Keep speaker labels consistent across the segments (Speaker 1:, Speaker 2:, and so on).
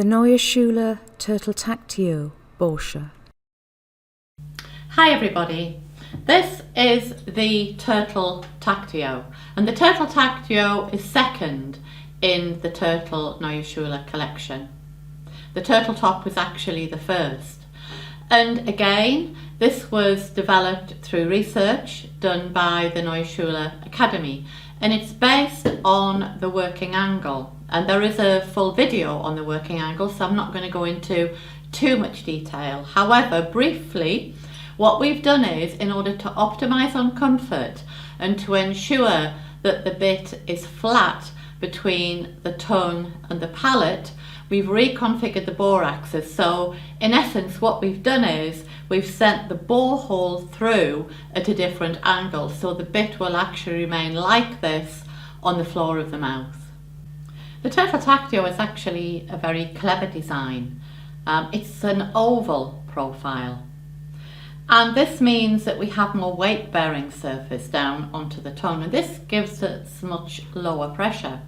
Speaker 1: The Neue Schule Turtle Tactio Baucher.
Speaker 2: Hi everybody, this is the Turtle Tactio, and the Turtle Tactio is second in the Turtle Neue Schule collection. The turtle top was actually the first, and again this was developed through research done by the Neue Schule Academy, and it's based on the working angle, and there is a full video on the working angle, so I'm not going to go into too much detail. However, briefly, what we've done is, in order to optimize on comfort and to ensure that the bit is flat between the tongue and the palate, we've reconfigured the bore axis. So in essence, what we've done is we've sent the bore hole through at a different angle, so the bit will actually remain like this on the floor of the mouth. The Turtle Tactio is actually a very clever design. It's an oval profile, and this means that we have more weight bearing surface down onto the tongue, and this gives us much lower pressure.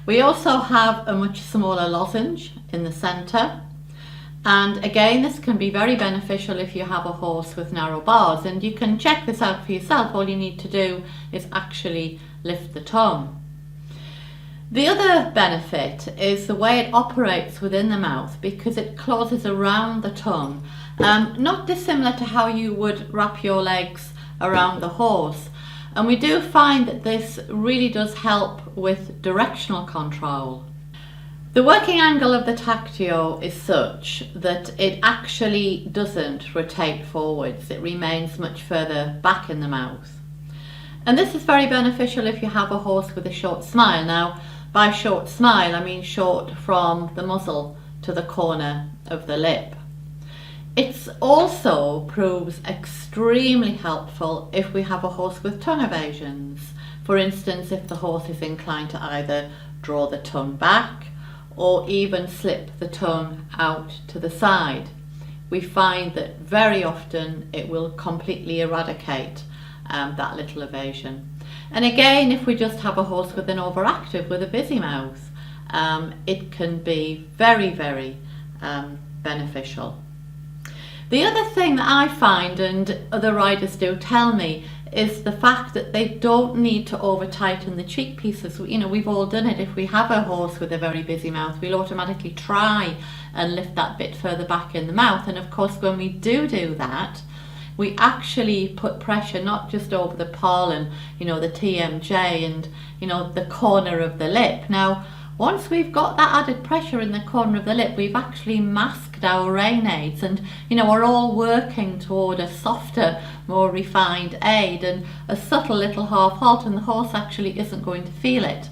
Speaker 2: We also have a much smaller lozenge in the centre, and again this can be very beneficial if you have a horse with narrow bars, and you can check this out for yourself. All you need to do is actually lift the tongue. The other benefit is the way it operates within the mouth, because it closes around the tongue, not dissimilar to how you would wrap your legs around the horse. And we do find that this really does help with directional control. The working angle of the Tactio is such that it actually doesn't rotate forwards, it remains much further back in the mouth. And this is very beneficial if you have a horse with a short smile. Now, by short smile, I mean short from the muzzle to the corner of the lip. It also proves extremely helpful if we have a horse with tongue evasions. For instance, if the horse is inclined to either draw the tongue back or even slip the tongue out to the side. We find that very often it will completely eradicate that little evasion. And again, if we just have a horse with an overactive, with a busy mouth, it can be very, very beneficial. The other thing that I find, and other riders do tell me, is the fact that they don't need to over tighten the cheek pieces. You know, we've all done it. If we have a horse with a very busy mouth, we'll automatically try and lift that bit further back in the mouth. And of course, when we do that, we actually put pressure not just over the pollen, you know, the TMJ and, you know, the corner of the lip. Now, once we've got that added pressure in the corner of the lip, we've actually masked our rein aids, and, you know, we're all working toward a softer, more refined aid and a subtle little half halt, and the horse actually isn't going to feel it.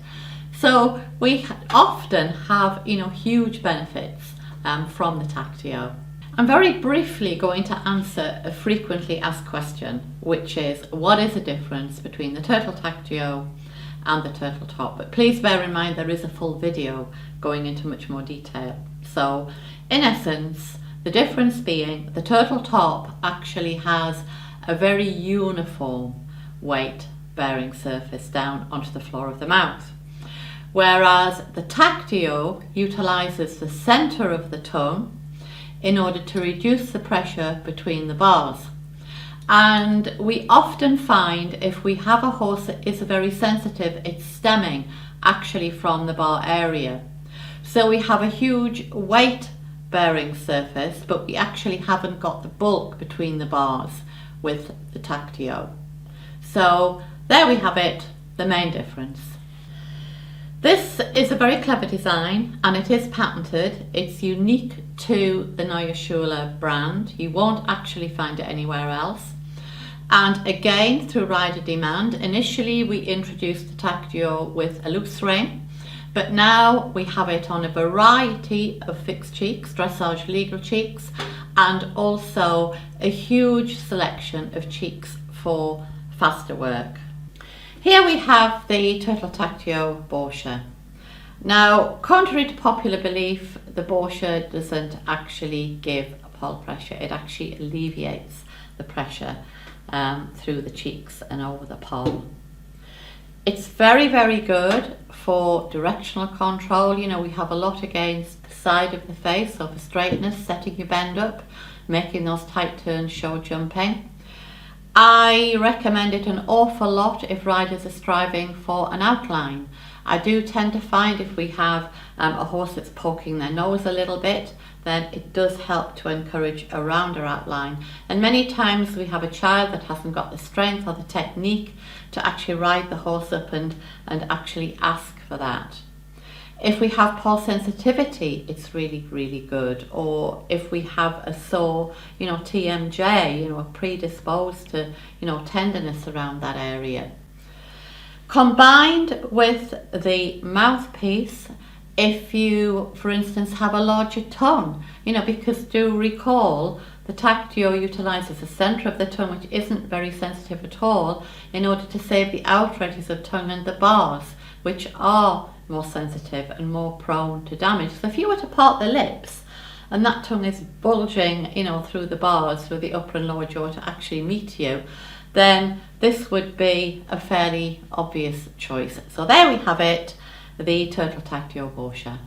Speaker 2: So we often have, you know, huge benefits from the Tactio. I'm very briefly going to answer a frequently asked question, which is, what is the difference between the Turtle Tactio and the turtle top? But please bear in mind there is a full video going into much more detail. So in essence, the difference being the turtle top actually has a very uniform weight bearing surface down onto the floor of the mouth, whereas the Tactio utilizes the center of the tongue in order to reduce the pressure between the bars. And we often find if we have a horse that is very sensitive, it's stemming actually from the bar area. So we have a huge weight bearing surface, but we actually haven't got the bulk between the bars with the Tactio. So there we have it, the main difference. This is a very clever design, and it is patented. It's unique to the Neue Schule brand. You won't actually find it anywhere else. And again, through rider demand, initially we introduced the Tactio with a loose ring, but now we have it on a variety of fixed cheeks, dressage legal cheeks, and also a huge selection of cheeks for faster work. Here we have the Turtle Tactio Baucher. Now, contrary to popular belief, the Baucher doesn't actually give a poll pressure. It actually alleviates the pressure through the cheeks and over the poll. It's very, very good for directional control. You know, we have a lot against the side of the face, so for straightness, setting your bend up, making those tight turns, show jumping. I recommend it an awful lot if riders are striving for an outline. I do tend to find if we have a horse that's poking their nose a little bit, then it does help to encourage a rounder outline. And many times we have a child that hasn't got the strength or the technique to actually ride the horse up and actually ask for that. If we have poor sensitivity, it's really, really good. Or if we have a sore, TMJ, predisposed to, tenderness around that area. Combined with the mouthpiece, if you, for instance, have a larger tongue, because do recall, the Tactio utilises the centre of the tongue, which isn't very sensitive at all, in order to save the outer edges of tongue and the bars, which are more sensitive and more prone to damage. So if you were to part the lips and that tongue is bulging, through the bars, through the upper and lower jaw to actually meet you, then this would be a fairly obvious choice. So there we have it, the Turtle Tactio Baucher.